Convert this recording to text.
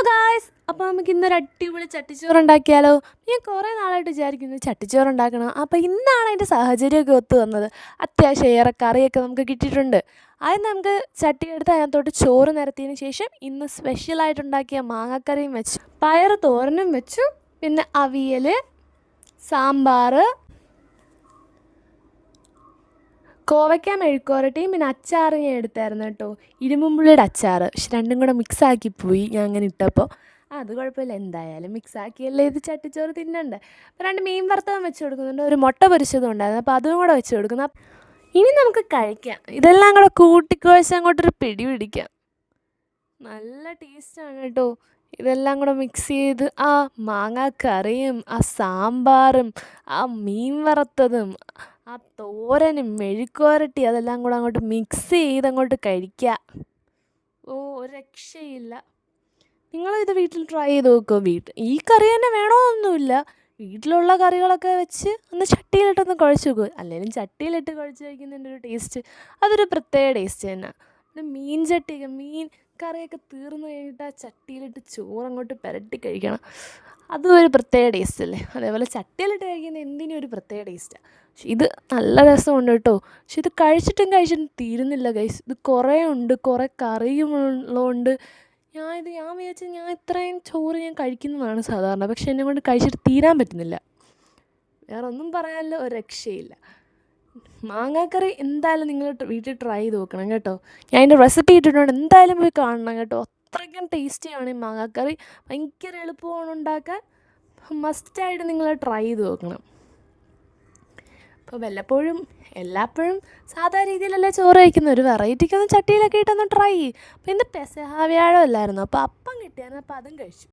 Hello guys, അപ്പോൾ നമുക്ക് ഇന്നൊരു അടിപൊളി ചട്ടിച്ചോറ് ഉണ്ടാക്കിയാലോ? ഞാൻ കുറേ നാളായിട്ട് വിചാരിക്കുന്നു ചട്ടിച്ചോറ് ഉണ്ടാക്കണം. അപ്പോൾ ഇന്നാണ് അതിൻ്റെ സാഹചര്യമൊക്കെ ഒത്തു വന്നത്. അത്യാവശ്യം ഏറെ കറിയൊക്കെ നമുക്ക് കിട്ടിയിട്ടുണ്ട്. ആദ്യം നമുക്ക് ചട്ടി എടുത്ത് അതിനകത്തോട്ട് ചോറ് നിരത്തിയതിന് ശേഷം ഇന്ന് സ്പെഷ്യലായിട്ടുണ്ടാക്കിയ മാങ്ങക്കറിയും വെച്ചു, പയർ തോരനും വെച്ചു, പിന്നെ അവിയൽ, സാമ്പാർ, കോവയ്ക്ക മെഴുക്കുവരട്ടിയും, പിന്നെ അച്ചാർ ഞാൻ എടുത്തായിരുന്നു കേട്ടോ, ഇരുമ്പുള്ളിയുടെ അച്ചാർ. പക്ഷെ രണ്ടും കൂടെ മിക്സാക്കിപ്പോയി ഞാൻ അങ്ങനെ ഇട്ടപ്പോൾ. അത് കുഴപ്പമില്ല, എന്തായാലും മിക്സാക്കിയല്ലേ ഇത് ചട്ടിച്ചോറ് തിന്നണ്ടേ. അപ്പോൾ 2 മീൻ വറുത്തതും വെച്ച് കൊടുക്കുന്നുണ്ട്, ഒരു മുട്ട പൊരിച്ചതും ഉണ്ടായിരുന്നു, അപ്പോൾ അതും കൂടെ വെച്ച് കൊടുക്കുന്നു. ഇനി നമുക്ക് കഴിക്കാം. ഇതെല്ലാം കൂടെ കൂട്ടിക്കുഴച്ച് അങ്ങോട്ടൊരു പിടി പിടിക്കാം. നല്ല ടേസ്റ്റാണ് കേട്ടോ. ഇതെല്ലാം കൂടെ മിക്സ് ചെയ്ത് ആ മാങ്ങാക്കറിയും ആ സാമ്പാറും ആ മീൻ വറുത്തതും ആ തോരനും മെഴുക്കുവരട്ടി അതെല്ലാം കൂടെ അങ്ങോട്ട് മിക്സ് ചെയ്ത് അങ്ങോട്ട് കഴിക്കുക. ഒരു രക്ഷയില്ല. നിങ്ങളിത് വീട്ടിൽ ട്രൈ ചെയ്ത് നോക്കുമോ? ഈ കറി തന്നെ വേണമെന്നൊന്നുമില്ല, വീട്ടിലുള്ള കറികളൊക്കെ വെച്ച് ഒന്ന് ചട്ടിയിലിട്ടൊന്ന് കുഴച്ച് നോക്കുക. അല്ലെങ്കിൽ ചട്ടിയിലിട്ട് കുഴച്ച് കഴിക്കുന്നതിൻ്റെ ഒരു ടേസ്റ്റ് അതൊരു പ്രത്യേക ടേസ്റ്റ് തന്നെ. പിന്നെ മീൻ കറിയൊക്കെ തീർന്നു കഴിഞ്ഞിട്ട് ആ ചട്ടിയിലിട്ട് ചോറങ്ങോട്ട് പുരട്ടി കഴിക്കണം, അതും ഒരു പ്രത്യേക ടേസ്റ്റ് അല്ലേ. അതേപോലെ ചട്ടിയിലിട്ട് കഴിക്കുന്ന എന്തിനും ഒരു പ്രത്യേക ടേസ്റ്റാണ്. പക്ഷെ ഇത് നല്ല രസമുണ്ട് കേട്ടോ. പക്ഷെ ഇത് കഴിച്ചിട്ടും തീരുന്നില്ല ഗൈസ്. ഇത് കുറേ ഉണ്ട്, കുറേ കറിയും ഉള്ളതുകൊണ്ട് ഞാൻ വിചാരിച്ചത് ഞാൻ ഇത്രയും ചോറ് ഞാൻ കഴിക്കുന്നതാണ് സാധാരണ, പക്ഷെ എന്നെ കൊണ്ട് കഴിച്ചിട്ട് തീരാൻ പറ്റുന്നില്ല. വേറെ ഒന്നും പറയാനില്ല, ഒരു രക്ഷയില്ല. മാങ്ങാക്കറി എന്തായാലും നിങ്ങൾ വീട്ടിൽ ട്രൈ ചെയ്ത് നോക്കണം കേട്ടോ. ഞാൻ അതിൻ്റെ റെസിപ്പി ഇട്ടിട്ടുണ്ട്, എന്തായാലും പോയി കാണണം കേട്ടോ. അത്രയ്ക്കും ടേസ്റ്റിയാണ് ഈ മാങ്ങാക്കറി, ഭയങ്കര എളുപ്പമാണ് ഉണ്ടാക്കാൻ. മസ്റ്റായിട്ട് നിങ്ങൾ ട്രൈ ചെയ്ത് നോക്കണം. അപ്പോൾ എല്ലാപ്പോഴും സാധാ രീതിയിലല്ലേ ചോറ് കഴിക്കുന്നത്, ഒരു വെറൈറ്റിക്കൊന്ന് ചട്ടിയിലൊക്കെ ഇട്ടൊന്ന് ട്രൈ ചെയ്യും. അപ്പോൾ ഇന്ന് പെസഹ വ്യാഴം അല്ലായിരുന്നു, അപ്പോൾ അപ്പം കിട്ടിയായിരുന്നു, അപ്പോൾ അതും കഴിച്ചു.